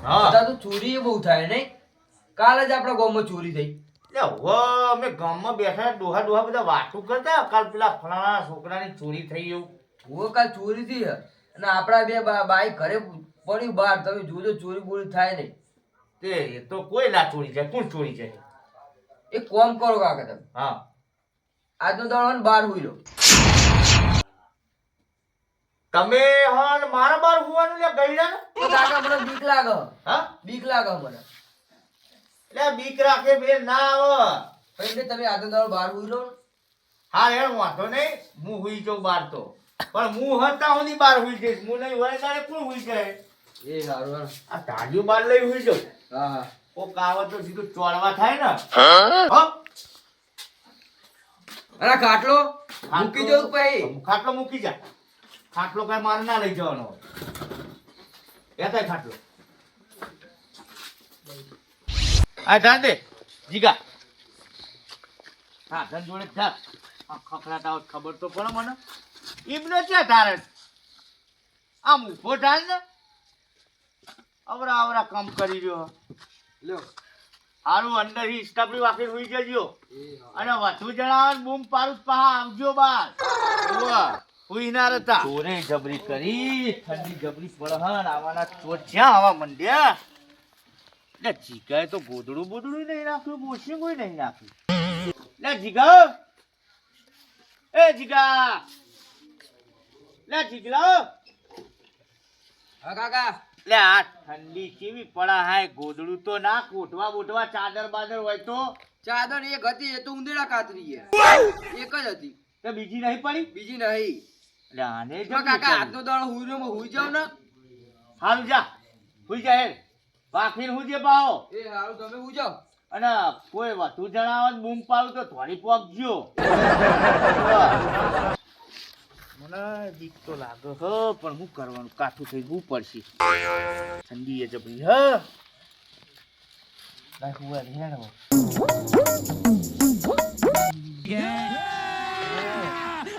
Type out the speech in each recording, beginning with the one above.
હા બધા તો ચોરી બહુ થાય નહીં. કાલે જ આપણા ગામમાં ચોરી થઈ. એટલે હવે અમે ગામમાં બેઠા ડોહા ડોહા બધા વાતું કરતા કાલ પેલા ફલાણા છોકરાની ચોરી થઈ એવું. હું કાલ ચોરી થઈ હે. અને આપણા બે બાઈક ઘરે પડ્યું બહાર. તમે જોજો ચોરી બોરી થાય નહીં. તે એ તો કોઈ ના ચોરી જાય, કોણ ચોરી જાય? એક કોમ કરો કાકા તમે. હા આજનો દાડો ને બહાર હુઈ લો. તમે હન મારા બાર હોવાનું લે ગઈડા ને. તો કાકા મને બીક લાગે. હા બીક લાગે મને. એટલે બીક રાખે બે ના આવે. એટલે તમે આજનો દાડો બહાર હુઈ લો ને. હા એ વાંધો નહીં, હું હુઈ જાઉં બાર તો. પણ હું હતા હું બાર હુઈ જઈશ. હું નહીં હોય તારે કોણ હુઈ જાય? એ સારું હાલો. આ તાળીઓ બાર લઈ હુઈ જાઉં. હા હા. કોક આવે તો સીધું ચોળવા થાય ને. હા અરે ખાટલો મૂકી દો પછી. ખાટલો મૂકી જા. ખાટલો કઈ મારે ના લઈ જવાનો હોય. એતાય ખાટલો આ જાણ દે જીગા. હા ધન જોડે જા. આ ખખડાટ આવત ખબર તો પડે મને. ઈબને છે તારે આમ ઉભો થાય ને અવરા અવરા કામ કરી રહ્યો. લ્યો. હારું અંદર હી સ્ટાપડી વાકી હોઈ જજો. અને વધુ જણાવ બૂમ પાડું પા આવજો બાર. હુઈ ના રહેતા. ચોરે જબરી કરી ઠંડી જબરી પડહન આવાના ચોર જ્યાં આવા મંડ્યા. એટલે જીગાએ તો ગોદડું બોદડું નહીં નાખ્યું, બોસી કોઈ નહીં નાખ્યું. લે જીગા, એ જીગા, લે જીગલા. હા કાકા. લે આ ઠંડી કેવી પડા હાય, ગોદડું તો ના કોટવા બોટવા ચાદર બાદર હોય તો. ચાદર એક હતી એ તો ઉંદેડા કાતરી એક જ હતી. તો બીજી નહીં પડી? બીજી નહીં. એટલે આને જો કાકા આજનો દાડો હુઈ જાવ ને. હારું જા હુઈ જા હેડ. વાખીને હુજે પાઓ. એ હારું તમે હુઈ જાવ. અને કોઈ વધુ જણાવત બૂમ પાડું તો થોડી પોકજો. મને બીક તો લાગે હ, પણ શું કરવાનું, કાઠું થઈ જવું પડશે. ઠંડી એ જબરી હ. લાય હુવા દે હેડ હવે.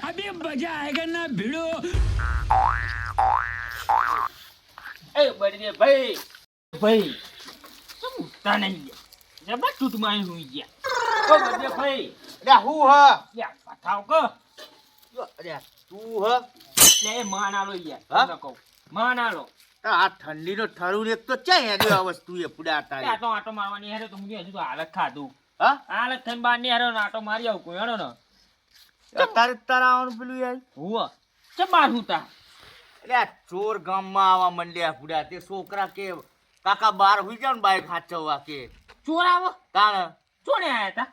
अभी मजा आएगा ना भिड़ो. એ બળદે ભાઈ ભાઈ શું ઉઠતા નહીં જબર તૂટ મારી હુઈ ગયા. ઓ બળદે ભાઈ લે હું હ લે પથાવ કો. અરે તું હ લે માન આલો હા? યાર તમને કહું માન આલો આ ઠંડીનો ઠરું એક તો ચાય હેડ્યો આ વસ્તુ એ પુડા આ તારી. તો આટો મારવાની હેરો તો હું હજુ તો હાલત ખાધું હા હાલત થઈને બાર ની હેરો ને આટો મારી આવું કોઈ હેડો ને તારે તારા આવવાનું પેલું યાર. હુવા ચમ બાર હુતા એટલે આ ચોર ગામમાં આવવા મંડ્યા પુડા. તે છોકરા કે કાકા બાર હુઈ જાવ ને બાઈક હાચવવા કે. ચોર આવો તાણ ચોને આયા તા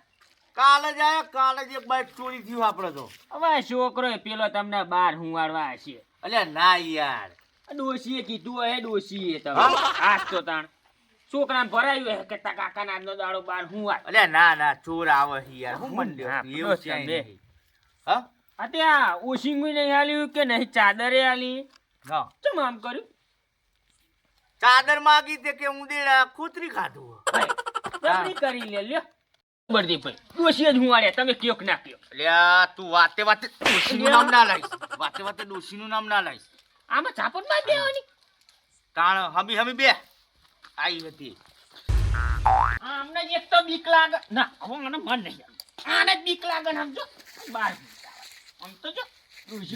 કાલે જ આયા, કાલે જ એક બાઈક ચોરી થયું આપડે તો. હવે છોકરો પેલો તમને બાર હુંવાડવા હશે અલ્યા ના યાર. ડોશીએ કીધું હે ડોશીએ તમે હા? આજ તો તાણ છોકરાને ભરાયું હે કે તા કાકા ના આજનો દાડો બાર હુંવાડ અલ્યા ના ના ચોર આવે છે યાર. હું હા, મંડ્યો એવું બસ છે બે. નહીં. હા અત્યા ઓશિંગું નહીં આલ્યું કે નહીં ચાદરે આલી હા ચમ આમ કર્યું ચાદર માગી તે કે ઉંદેડા કૂતરી ખાધું. જલ્દી કરી લે લ્યો બરદી ભાઈ ડોશીએ જ હુંવાડ્યા તમે કયો કે ના કયો અલ્યા તું વાતે વાતે ડોશીનું નામ ના લાઈશ. વાતે વાતે ડોશીનું નામ ના લાઈશ. આમાં ઝાપટ માં દેવાની તાણ હમી હમી બે આઈ હતી. આમને જ એક તો બીક લાગે ના હવે મને મન નહીં આને જ બીક લાગે ને સમજો બાર આમ તો જો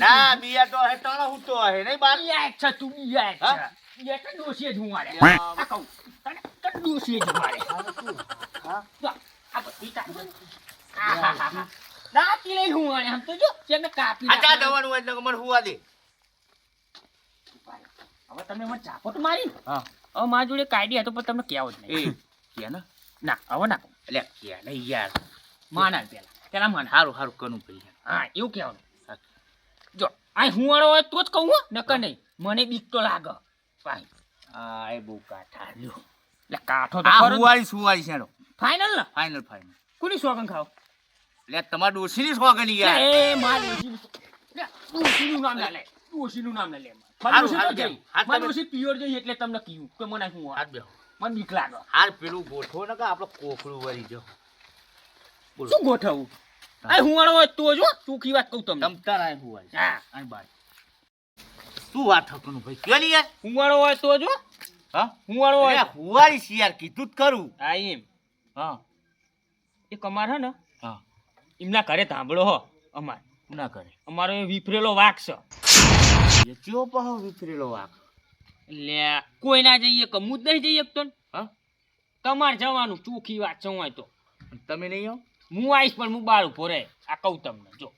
ના બિયા તો હે તણ હું તો હે નહીં બાર. બિયા છે તું બિયા છે હા? બિયા તો ડોશીએ જ હુંવાડ્યા યા. આ કહું તને તો ડોશીએ જ હુંવાડ્યા હા જો આ બધી તા આહાહા દાંતી લઈ હુંવાડ્યા આમ તો જો જેને કાપી આ ચા જવાનું હોય એટલે મને હુવા દે. હવે તમે મને ઝાપટ મારી હા હવે મારા જોડે કાયદી હતો પણ તમને કહેવો જ એ નહીં કે ને ના હવે ના કહું. અલ્યા કે નહીં યાર. માન આલ પેલા માન હારું હારું કનું પડી. હા એવું કહેવાનું જો આ હુંવાળો હોય તો જ કહું હો નકર નહીં મને બીક તો લાગે ભાઈ આ એ બહુ કાઠા લ્યો. એટલે કાઠો તો આ ખરો હુવાળી સુવાળી છેડો. ફાઇનલ ને ફાઇનલ ફાઇનલ. કોની સોગન ખાવ લે તમાર ડોશીની સોગની યાર. એ મારી ડોશીનું નામ ના લે ડોશીનું નામ ના લે હારું, મારી હારું, ડોશી હાથ મારી તમે- ડોશી પિયોર જઈ એટલે તમને કીધું કે મને હું હાથ બેહો. મને બીક લાગે હાર પેલું ગોઠવો ને કે આપણો કોકડું વળી જો. બોલો. શું ગોઠવું આ હુંવાળો હોય તો જો ચોખ્ખી વાત કહું તમને તમતાર આય હુવાળી. હા આય બાય. શું વાત હકનું ભાઈ કે ની યાર. હુંવાળો હોય તો જો હા હું વાળો હોય અલ્યા હુવારી છે યાર કીધું જ ખરું હા એમ હા એ કમાર હે ને હા એમના ઘરે થાંભળો હો અમાર ના કરે અમારો એ વિફરેલો વાઘ છે એ ચિયો પાહો વિફરેલો વાઘ એટલે કોઈ ના જઈએ કે હું જ નહીં જઈ શકતો ને. હા તમારે જવાનું ચોખ્ખી વાત છે હોય તો તમે નહીં આવો હું આવીશ પણ હું બાર ઉભો રહે આ કહું તમને જો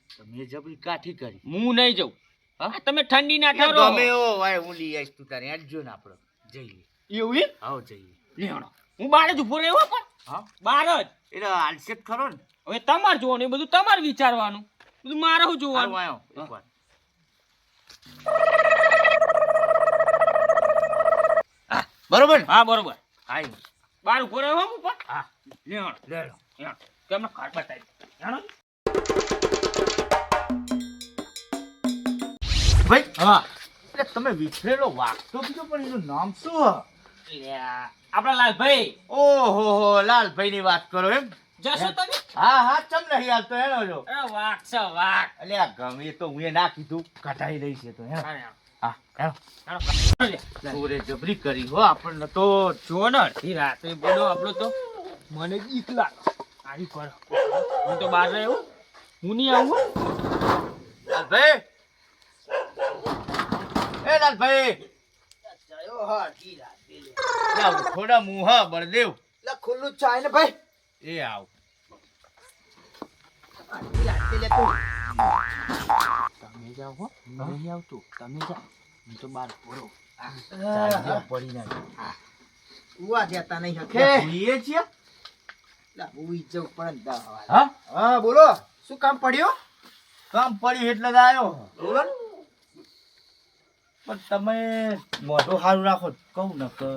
તમે જબરી કાઠી કરી હું નહીં જઉં હા? આ તમે ઠંડી ના એટલે ઠરો ગમે એવો હોય હું લઈ આવીશ તું તારે આજ જો ને આપણે જઈએ એવું એમ આવો જઈએ લેણો હું બાર જ ઉભો રહ્યો પણ હા બાર જ એટલે હાલશે જ ખરો ને હવે તમારે જોવાનું એ બધું તમારે વિચારવાનું બધું મારે શું હારું જોવાનું આયો એકવાર હા બરોબર ને? હા બરોબર આયો બાર ઉભો રહ્યો હું પણ હા લેણો લેડો લેણો તમને ઘર બતાવી લેણો ભાઈ હા એટલે તમે વિફરેલો વાઘ તો કીધું પણ એનું નામ શું આપડા લાલભાઈ ઓહો લાલભાઈ ની વાત કરો એમ જશો તમે હા હા ચમ નહીં હાલતો હેલો જો અરે વાઘ છે વાઘ અલ્યા ગમે તો હું એ ના કીધું કઢાઈ લઈ છે તો હેલો હા હેલો ચોરે જબરી કરી હો આપણને તો જો ને અડધી રાત્રે બોલો આપણો તો મને બીક લાગે આવી કરો હું તો બહાર રહ્યો હું નહીં આવું લાલભાઈ એ લાલભાઈ લાવ, થોડા મુહા બળદેવ ખુલ્લું જ છે ને ભાઈ એ આવ તમે જાઓ હો હું નહીં આવતું તમે જાઓ હું તો બહાર પૂરો ચાલ્યા પડી ના ઉવા દેતા નહીં હકે જોઈએ છીએ લા ઉઈ જવું પણ દવા હા હા બોલો શું કામ પડ્યું કામ પડ્યું એટલે જ આવ્યો બોલો ને. પણ તમે મોઢું સારું રાખો કહું ને કે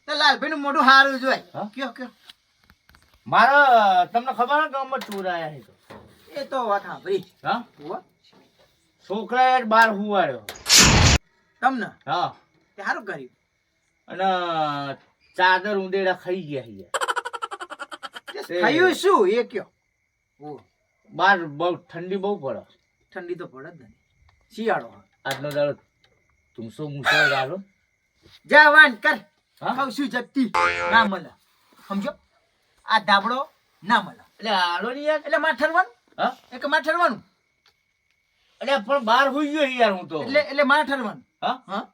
તો લાલભાઈ નું મોઢું સારું જોય હા? કયો કયો મારા તમને ખબર ને ગામમાં ચોર આયા છે તો એ તો વાત સાંભળી હા ઉવા છોકરાએ બાર હુવાડ્યો તમને હા તે સારું કર્યું અને ચાદર ઉંદેડા ખાઈ ગયા છે ખાયું શું એ કયો ઓ બાર બહુ ઠંડી બહુ પડે ઠંડી તો પડે જ ને શિયાળો આજનો દાડો તુમસો મુસો ગાલો જવાન કર હા? કહું છું જગતી ના મળે સમજો આ ધાબળો ના મળે એટલે હાલો ને યાર એટલે માં ઠરવાનું હા એક માં ઠરવાનું એટલે પણ બાર હુઈ ગયો યાર હું તો એટલે માં ઠરવાનું હા હા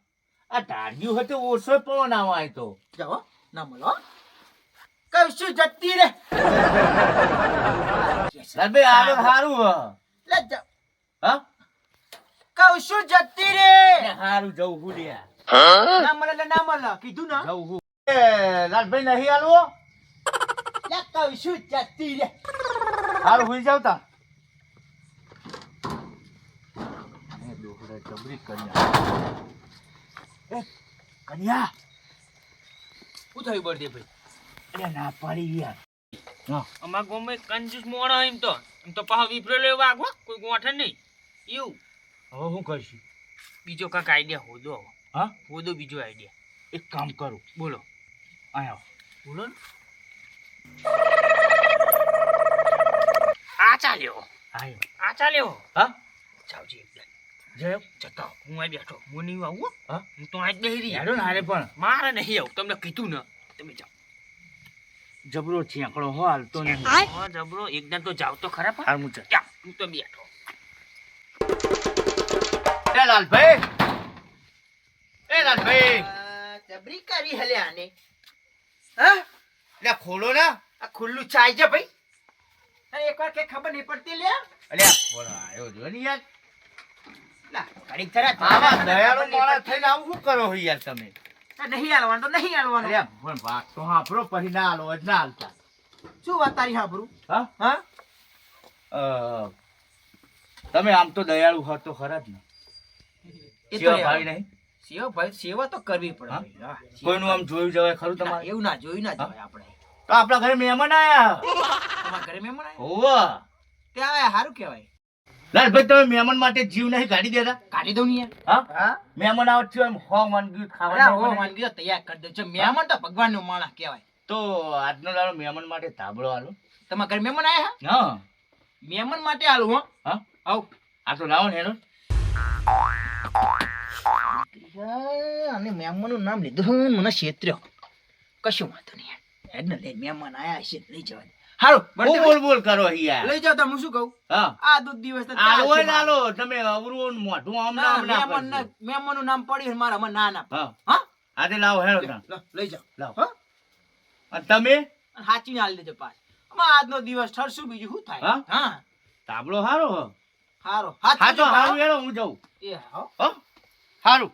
આ ઢાળ્યું હતું ઓછો પવન આવા તો જાઓ ના મળો કહું છું જગતી રે લાલભાઈ આલો સારું હ લે જાઓ હા કહું છું જગતી રે એટલે સારું જવું હું લ્યા ના મળે એટલે ના મળે કીધું ના જવું હું એ લાલભાઈ નહીં આલવો લે કહું છું જગતી રે સારું હુઈ જાવ તા કન્યા શું થયું બળદે ભાઈ એટલે ના પાડી યાર હા અમારા ગામમાં એક કંજૂસ મોણો એમ તો પાછો વિફરેલો વાઘ હો કોઈ ગોઠણ નહીં એવું હવે શું કરશું બીજો કાંઈક આઈડિયા હોદો હા હોદો બીજો આઈડિયા એક કામ કરું બોલો આયો બોલો ને આ ચાલ્યો આયો આ ચાલ્યો હા જાવજી એકદમ જય જતો હું અહીં બેઠો હું નહીં આવું હો. હા હું તો અહીં જ બેહી રહી યાડો ને હારે પણ મારે નહીં આવું તમને કીધું ને તમે જાઓ જબરો ચેકડો હો હાલતો નહીં હા જબરો એકદમ તો જાવ તો ખરા પણ હાર હું ચાલ જા હું તો બેઠો એ લાલભાઈ એ લાલભાઈ જબરી કરી હલે આને હા એટલે ખોલો ને આ ખુલ્લું ચાય છે ભાઈ અરે એકવાર કે ખબર નહીં પડતી લે અલ્યા બોલો આવ્યો જો ને યાર લા ઘડીક જરા આવા દયાળુ માણસ થઈને આવું શું કરો છો યાર તમે નહીં હાલવાનું તો નહીં હાલવાનું અલ્યા પણ વાત તો હાંભળો પછી ના હાલો જ ના હાલતા શું વાત તારી હાબરું હા હા તમે આમ તો દયાળુ હો તો ખરા જ ને એ તો સેવા ભાવી નહીં સેવા ભાઈ સેવા તો કરવી પડે હા? ભાઈ. હા, સેવા કોઈનું આમ જોયું જવાય ખરું ના, તમારે એવું ના જોયું ના જવાય આપણે તો આપણા ઘરે મહેમાન આયા તમારા ઘરે મહેમાન આયા? હોવા તે આયા સારું કહેવાય લાલભાઈ તમે મહેમાન માટે જીવ નહીં કાઢી દેતા કાઢી દઉં ને યાર હા હા મહેમાન આવત થયો એમ હો વાનગી અરે ખાવાનું હો બને. વાનગી તો તૈયાર કરી દઉં છું મહેમાન તો ભગવાનનો માણસ કહેવાય તો આજનો દાડો મહેમાન માટે ધાબળો આલો તમારા ઘરે મહેમાન આયા હા મહેમાન માટે આલું હો હા આવ આ તો લાવો ને એનો અને મહેમાનનું નામ લીધું મને છેતર્યો કશું વાંધો નહીં હેડ ને લઈ મહેમાન આયા હશે લઈ જવા દે હારું હું બોલ બોલ કરો યાર લઈ જાવ તમે શું કહું હા આ દૂધ દિવસ તો આલો ચાલશે ને આલો તમે અવરું ને મોઢું આમ ના, નામ ના મહેમાનના- કરજો. મહેમાનનું નામ પડ્યું મારા મને ના ના હા હા આજે લાવો હેડો તાણ. લઈ જાઓ લાવો હા અને તમે સાચી હાલ દેજો પાછ આમાં આજનો દિવસ ઠરશું બીજું શું થાય હા? હા તાબલો હારો હો. હારો હા તો હારું એ હેડો હું જાઉં હારો હો હારું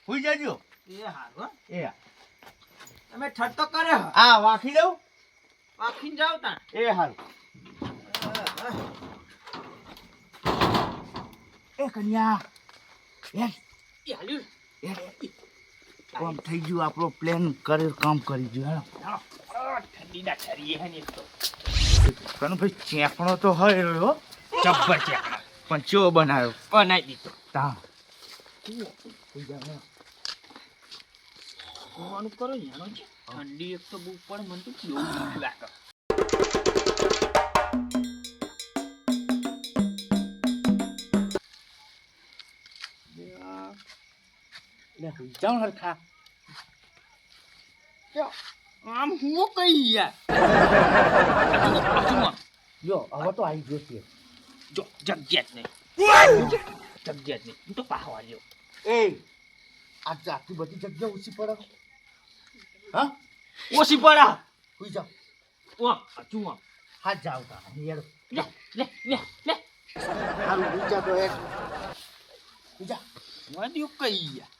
હુઈ જજો એ હારો હો. એ તમે ઠટ્ટો કર્યો આ વાખી દઉં વાખીને જાવ તા એ હારું એ કન્યા એ હાલ્યું કામ થઈ ગયું આપણો પ્લાન કરે કામ કરી ગયું હેડો ઠંડીના ઠરીએ હે ને એક તો કનુભાઈ ચેકણો તો હોય રહ્યો જબ્બર છે પણ ચો બનાવ્યો બનાવી દીધો તા હોવાનું કરો યાનો છે ઠંડી એક તો બહુ પડે મને તો કેવું બીક લાગે લે હુઈ જાવ હરખા આમ હું કઈ યાર જો હવે તો આવી ગયો છે જો જગ્યાત નહીં જગ્યાત નહીં હું તો પાહવા લ્યો એ આ આટલી બધી જગ્યા ઓછી પડે હા ઓછી પડા હુઈ જાવ ઓ જુઓ હા જાવ તા હેડો લે લે લે લે હારું હુઈ જા તો હેડ હુઈ જા વધ્યું કઈ યાર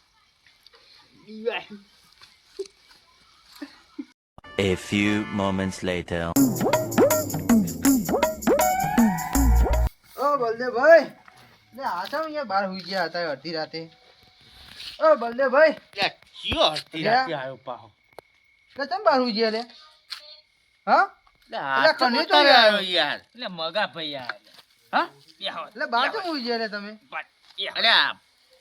A few moments later. ઓ બલદેવભાઈ લે આછા અહીંયા બહાર હોઈ ગયા હતા અડધી રાતે ઓ બલદેવભાઈ લે કયો હરતી રાતે આવ્યો પાહો લે તમે બહાર હોઈ ગયા લે હા લે એટલે આ તો કને તો તારે આવ્યો. આવ્યો યાર એટલે મગા ભાઈ યાર હા એટલે બહાર કેમ હોઈ ગયા લે તમે અલે આ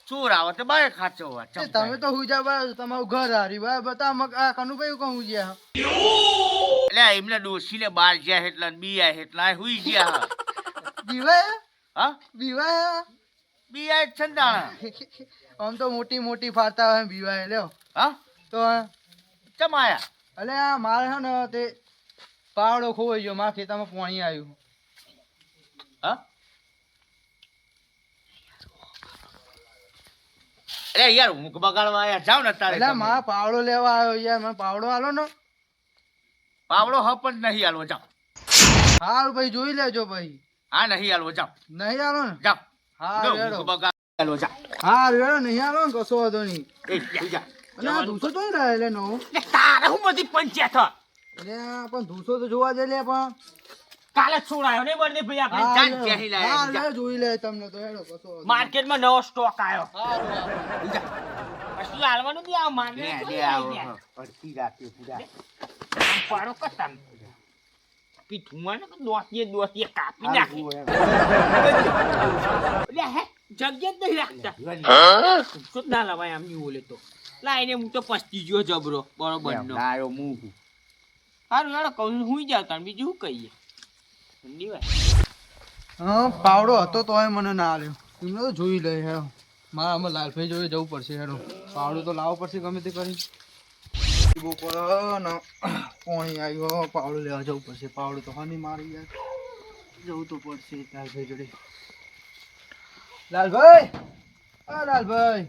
ચોર આવે તો બાય ખાચો હોય એ તમે તો હોઈ જાવ બહાર તમારું ઘર હારી બહાર બતા મગ આ કનુભાઈ કોણ હોઈ ગયા એટલે એમને ડોસીને બાર ગયા એટલા ને બીયા એટલા હુઈ ગયા બીવાય હા બીવાય બીયા જ છે ને તાણે. આમ તો મોટી મોટી ફાડતા હોય બીવાય લ્યો હા તો ચમ આયા અલે આ મારે છે ને તે પાવડો ખોવાઈ ગયો મારા ખેતરમાં પાણી આવ્યું હા અરે યાર હું બગાડવા આયા જાવ ને તારે એટલે તમે. મારા પાવડો લેવા આવ્યો યાર મને પાવડો આલો ને પાવડો હપ જ નહીં હાલવો જાવ હારું ભાઈ જોઈ લેજો ભાઈ હા નહીં હાલવો જાવ નહીં આલો ને જાવ હા જો રેડો હું બગાડ હાલવો જાવ હા રેડો નહીં આલો ને કશો વાંધો નહીં એ જા અને આ ધૂસો તો રહે લે નો લે તારે હું બધી પંચાયત હોય. એટલે આ પણ ધૂસો તો જોવા દે લે પણ કાલે જ છોડાયો ને બળદેવ ભાઈ આપણે હા, ચાલ, લે. ચહેરી લાય, હા, જા. લે, જોઈ લે તમને તો હેડો કશો વાંધો નહીં. માર્કેટમાં નવો સ્ટોક આવ્યો હારું, હારું. પછી હાલવાનું બી આ માર્કેટ લે થોડી લે આવી આવો જાય. અડધી રાતે પૂરા આમ પાડો કરતા પીઠું હોય ને કે દોતીએ કાપી હારું નાખી હોય. લે હે જગ્યા જ નહીં રાખતા શું જ ના લવાય આમ નહીં બોલે તો લાઈને હું તો પસ્તી ગયો જબરો બરોબર નો ના આવ્યો મું સારું યાર કહું હું જાવ તાર બીજું શું કહીએ ઠંડી હોય હા પાવડો હતો તોય મને ના આલ્યો એમને તો જોઈ લે હેડો મારા આમાં લાલભાઈ જોડે જવું પડશે હેડો પાવડો તો લાવવો પડશે ગમે તે કરી બહુ પડે ને પાણી આવ્યો પાવડો લેવા જવું પડશે પાવડો તો હાની મારી યાર જવું તો પડશે લાલભાઈ જોડે લાલભાઈ આ લાલભાઈ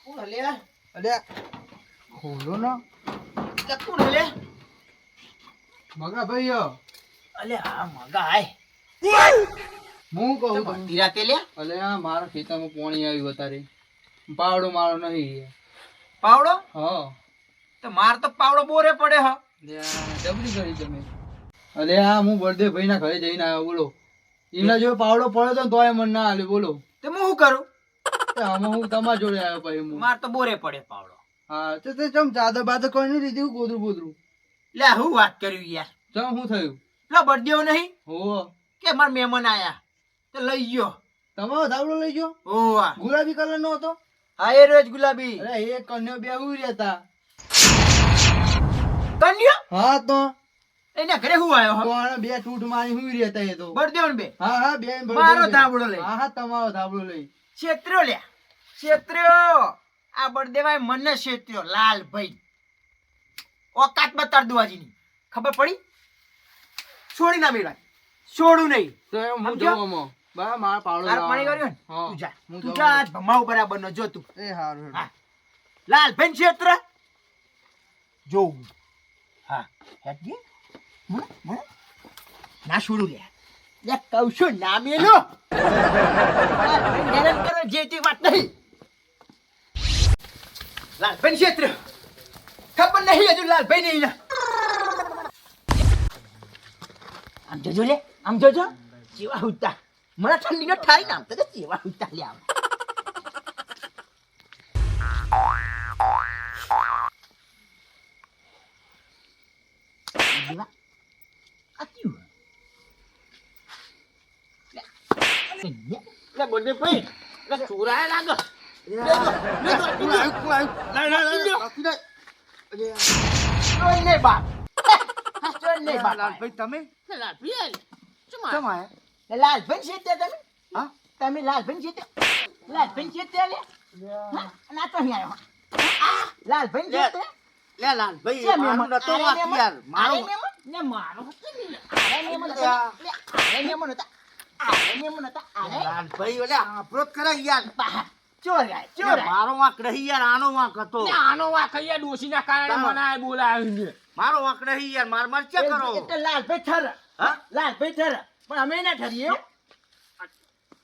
કોણ લે અલ્યા ખોલો ને કોણ લે મગા ભાઈ અલે આ મગા આય હું કહું તમને ધીરાતે લે અલ્યા મારા ખેતરમાં પાણી આવ્યું અત્યારે પાવડો મારો નહીં પાવડો હા તો માર તો પાવડો બોરે પડે હ જબરી કરી તમે અલે હા હું બળદેવ ભાઈ ના ઘરે જઈને આવ્યો બોલો એમના જો પાવડો પડ્યો તો તોય મને ના આલ્યો બોલો તે હું શું કરું આમાં હું તમારા જોડે આવ્યો ભાઈ હું માર તો બોરે પડે પાવડો હા તો તે ચમ ચાદર બાદર કોઈ નહીં લીધી ગોદરું બોદરું લે હું વાત કર્યું યાર ચમ શું થયું પેલા બર્થડે નહીં હો કે માર મહેમાન આયા તો લઈ ગયો તમારો ધાબળો લઈ ગયો ઓવા ગુલાબી કલર નો હતો હા એ રોજ ગુલાબી અરે એક કન્યો બે ઉઈ રહેતા કન્યો હા તો એના ઘરે હું આવ્યો તો આને બે ટૂટ મારી ઉઈ રહેતા એ તો બર્થડે બે હા હા બે મારો ધાબળો લઈ હા હા તમારો ધાબળો લઈ છેતરો લ્યા ક્ષેત્ર્યો આ બળદેવાય મને ક્ષેત્ર્યો લાલભાઈ ઓકાત બતાડ દુવાજીની ખબર પડી છોડી ના મેળવાય છોડું નહીં તો એમ હું સમજ્યો? જઉં આમાં. બા મારા પાવડો તાર પાણી લાવવાનો. કર્યું ને હા. તું જા હું તું જાઉં. જા ભમાવ બરાબર ન જો તું એ હારું હેડો. હા. લાલભાઈ ક્ષેત્ર જોઉં હા હેડજી ના છોડું લે કહું છું ના મેલો હેરાન કરો જે તે વાત નહીં લાલભાઈ ક્ષેત્ર ખબર નહીં હજુ લાલભાઈ નહીં ના આમ જોજો લે આમ જોજો જેવા હુતા મને ઠંડીનો ઠાઈ નામ તો જેવા હુતા લે આમ જેવા આ ક્યું લે બોલને ભાઈ લે ચોરાય લાગે ચોરને બાપ ચોરને બાપ લાલભાઈ તમે લાલભાઈ કેમ આયા? લાલભાઈ છે તે તમે હા? તમે લાલભાઈ છે તે લાલભાઈ છે તે લે ના તો અહીં આવ્યો લાલભાઈ છે તે લે લાલભાઈ છે મારું મહેમાન. નતો અરે વાંક મહેમાન. યાર અરે મારું મહેમાન. ને મારો હતો ને. અરે મહેમાન હતો. લે, અરે મહેમાન હતા. અરે મહેમાન હતા. અરે લાલભાઈ ઓલે આપણો જ કરે યાર બા. ચોરાય લે, ચોરાય મારો વાંક નહીં યાર આનો વાંક હતો ને આનો વાંક અહીંયા ડોશીના કારણે હા. મને આ બોલાવ્યો છે. મારો વાંક નહીં યાર માર ચેક કરો એટલે લાલભાઈ ઠર હા? લાલભાઈ ઠર પણ અમે ના ઠરીએ હો.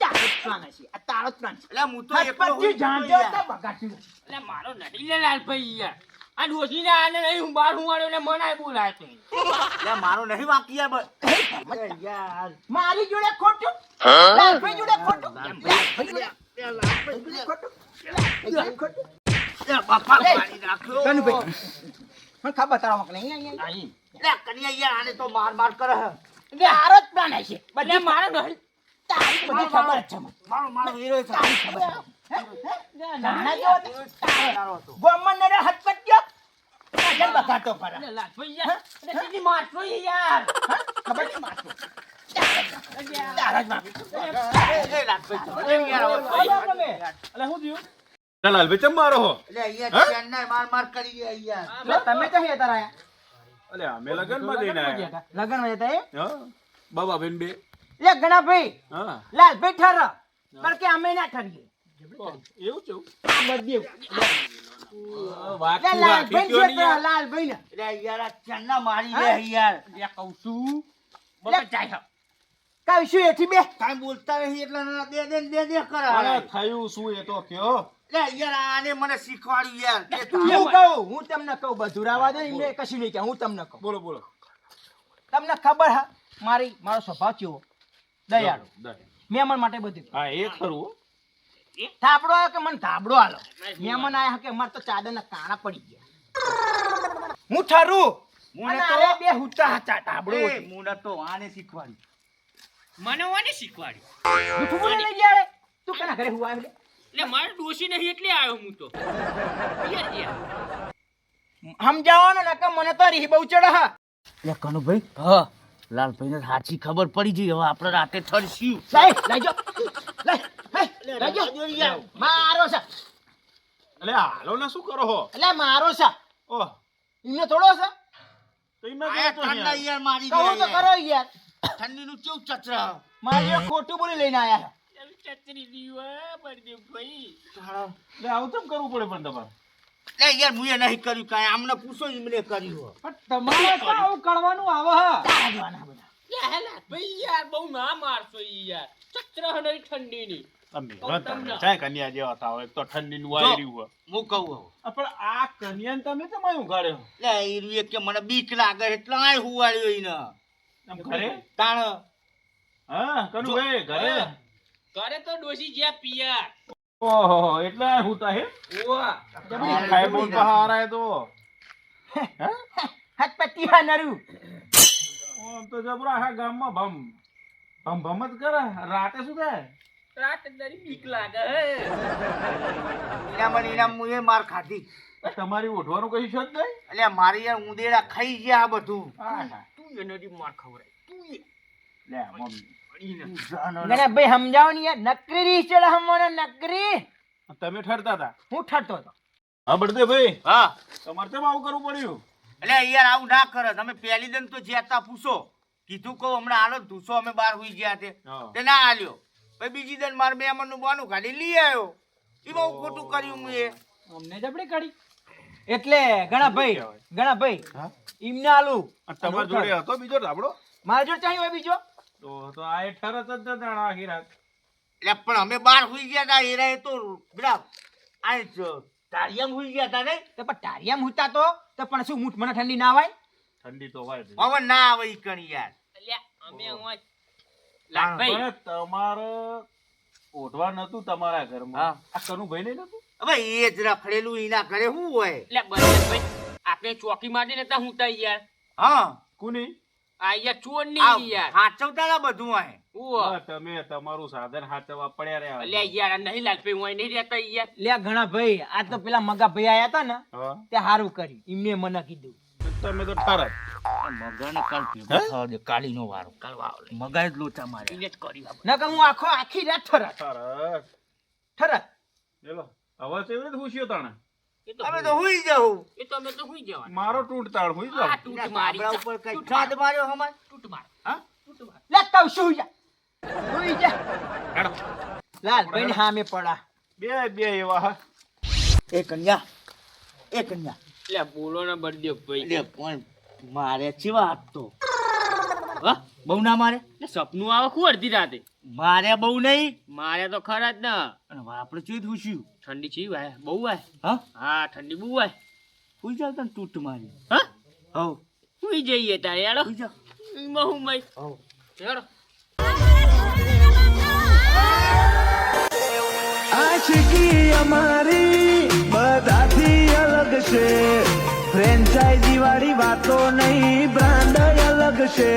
તારો જ પ્લાન હશે. આ તારો જ પ્લાન છે એટલે હું તો હાથ એકલો પગથી હું જાણતો યાર. હતો બગાડ્યું. એટલે મારો નથી લે લાલભાઈ યાર આ ડોશીને આને નહીં હું બાર હું વાળ્યો ને મનાય બોલાય તો લે, મારો નહીં વાંક યાર યાર મારી જોડે ખોટું લાલભાઈ જોડે ખોટું લાલભાઈ જોડે ખોટું લાલભાઈ ખોટું લે, બાપા લે. મારી નાખ્યો કનુભાઈ મને ખબર તારા વાંક નહીં અહીંયા અહીં. લે, કન્યા યાર આને તો માર કરે હે. તારો જ પ્લાન હશે એટલે મારો નહીં તારી બધી ખબર જ છે મને. મારો હીરો છે. તારી ખબર છે. નાના જેવો હતો. તારો હતો. ગોમન ને હાથ પટ્યો કાજલ બગાડતો ફરે એટલે લાલભાઈ યાર એટલે કેટલી મારશો યાર ખબર નહીં મારતો તારા જ મારતો. એ લાલભાઈ, એમ યાર હવે. એટલે હું થયું લાલભાઈ ચમ મારો હો લે, અહીંયા ચેન્નાઈ માર કરી ગયા યાર. લે, તમે તો હેતર આયા અલે અમે લગનમાં જઈને આયા લગન માં જતા એ હા બાબા બેન બે લે ગણાભાઈ હા લાલભાઈ ઠર કારણ કે અમે ના ઠરીએ એવું છે આ બધી વાત લે લાલભાઈ છે તો લાલભાઈ ને લે, યાર આ ચેન્ના મારી દે યાર. લે કહું છું બગડ જાય કઈ શું એથી બે કાંઈ બોલતા નહીં એટલે ના દે કરે. અરે થયું શું એ તો કયો લે, યાર આને મને શીખવાડ્યું યાર કે હું કહું હું તમને કહું બધું રાવા દે એમને કશું નહીં કે હું તમને કહું બોલો બોલો તમને ખબર હા મારો સ્વભાવ કેવો દયાળુ દયા. મહેમાન માટે બધું કરું. હા એ ખરું હો. થાબડો આવ્યો કે મને ધાબડો આલો મહેમાન આયા કે મારે તો ચાદરના કાણા પડી ગયા હું ઠરું હું અને નતો. આરે બે હુતા હતા ધાબડો એ, હતી. હું નતો આને શીખવાડ્યું. મને કોને શીખવાડ્યું જૂઠું બોલે લઈ ગયા રે. તું કેના ઘરે હુવા આવ્યો લે? એટલે મારે ડોશી નહીં એટલે આવ્યો હું તો યાર યાર સમજાવવાનો ને કે મને તો રીહ બહુ ચડે હા લે, કનુભાઈ, હા, લાલભાઈને સાચી ખબર પડી ગઈ. હવે આપણે રાતે ઠરશું. લઈ જો લઈ જો મારો છે અલે હાલો ને શું કરો હો એટલે મારો છે ઓહ એમને થોડો છે તો એમાં આયા કેવો તો ઠંડા યાર? યાર મારી કહું તો દે કરો યાર. યાર ઠંડીનું કેવું ચચરા. મારી જોડે ખોટું બોલી લઈને આયા ચતરી દીવા બળદેવભાઈ લે આવું કેમ કરવું પડે પણ તમારે લે, યાર મુએ નહીં કર્યું કાંઈ. આમને પૂછો એમને કર્યું. તમારે તો આવું કરવાનું આવે હા તારા જોવાના બધા લે હે લાલભાઈ યાર બહુ ના મારશો યાર ચત્ર નહીં ઠંડીની અમે તમે ચાય કન્યા જેવા થાવ એક તો ઠંડીનું વાઈ રહ્યું હોય. હું કહું હવે. પણ આ કન્યાને તમે કેમ અહીં ઉઘાડ્યો લે, એ રૂએ કે મને બીક લાગે એટલે આય હુવાડ્યો એને. આમ ઘરે તાણ હા કનું ભાઈ ઘરે ઘરે તો ડોશી જ્યાં પિયા ઓહો એટલે આ હુતા હે ખાય બોલ પહારા તો હાથ પટ્ટી હા નરું આમ તો જબરા આખા ગામમાં ભમ જ કરે રાતે શું થાય રાત દરી બીક લાગે હે એના મુએ માર ખાધી. તમારી ઉઠવાનું કઈ છે જ નહીં એટલે મારી યાર ઉંદેડા ખાઈ ગયા આ બધું. તું એનાથી માર ખવડાય તું લે મમ્મી ગણે ભાઈ સમજાવો ને યાર નકરી રીહ ચડે હમણાં નકરી તમે ઠરતા હતા હું ઠરતો હતો. હા બળદેવભાઈ હા તમારે કેમ આવું કરવું પડ્યું એટલે યાર આવું ના કરે તમે પહેલી દિન તો જ્યાતા પૂછો કીધું કહું હમણાં હાલો ધૂસો અમે બહાર હોઈ ગયા હા. તે ના હાલ્યો પછી બીજી દિન મારે મહેમાન નું બાનું કાઢી લઈ આવ્યો એમાં હું ખોટું કર્યું હું એ અમને જબડી કાઢી એટલે ગણાભાઈ હા? ઈમને આલુ અને તમારી જોડે હતો બીજો ધાબળો મારા જોડે ચાહી હોય બીજો તો આ એ ઠરત જ નતા આખી રાત એટલે પણ અમે બહાર હોઈ ગયા હતા એરા એ તો પેલા આ ધારિયામાં હોઈ ગયા હતા નહીં તો પણ ટારિયામ હુતા તો પણ શું મૂઠ મને ઠંડી ના આવે ઠંડી તો હોય જ. હવે ના આવે ઈ કણી યાર અલ્યા અમે હું લાલભાઈ પણ તમારે ઓઢવા નતું તમારા ઘરમાં હા. આ કનુભાઈ ને નતું હવે એ જ રખડેલું એના ઘરે શું હોય એટલે બળદેવભાઈ આપણે ચોકી માટે નતા હું તા યાર હા કોની આ યાર ચોર આ ની યાર હાચવતા હતા બધું હોય ઉવ્વ. હા, તમે તમારું સાધન હાથવા પડ્યા રહ્યા અલ્યા યાર આ નહીં લાલભાઈ હું નહીં રહેતા યાર લે ઘણા ભાઈ આ તો પેલા મગા ભાઈ આયા હતા ને હા તે હારું કર્યું એમને મને કીધું તમે તો ઠરત મગાને કાલ ભેગો થવા દે કાલીનો વારો કાલ મગાએ જ લોચા મારે એને જ કરી આપણે. નકર હું આખી રાત ઠરત ઠરત ચલો હવે કેવી રીતે ખુશીઓ તાણે એ તો અમે તો હુઈ જવું એ તો અમે તો હુઈ જવાનું મારો ટૂંટ તાણ હોય આ જાવ તૂટ મારી ધાબળા ઉપર કઈ છાદ માર્યો હમાર તૂટ માર હા તૂટ માર લે તવ શું જા સુઈ જા હેડો. લાલ ભાઈ ને સામે પડા બે એવા હા. એ કન્યા એટલે બોલો ને બળદેવભાઈ એટલે પણ મારે ચેવા હાથ તો હા બહુ ના મારે એટલે સપનું આવે ખૂબ અડધી રાતે મારે બહુ નહીં મારે તો ખરા જ ને અને આપણે ચેવી થુસ્યું ઠંડી છે ભાઈ બહુ ભાઈ હા હા ઠંડી બહુ ભાઈ હુઈ જાવ તને તૂટ મારી હા હવ હુઈ જઈએ તારે યાર હુઈ જાવ હું ભાઈ હવ હેડો આશિકી અમારી બધાથી અલગ છે ફ્રેન્ચાઇઝી વાળી વાતો નહીં બ્રાન્ડ અલગ છે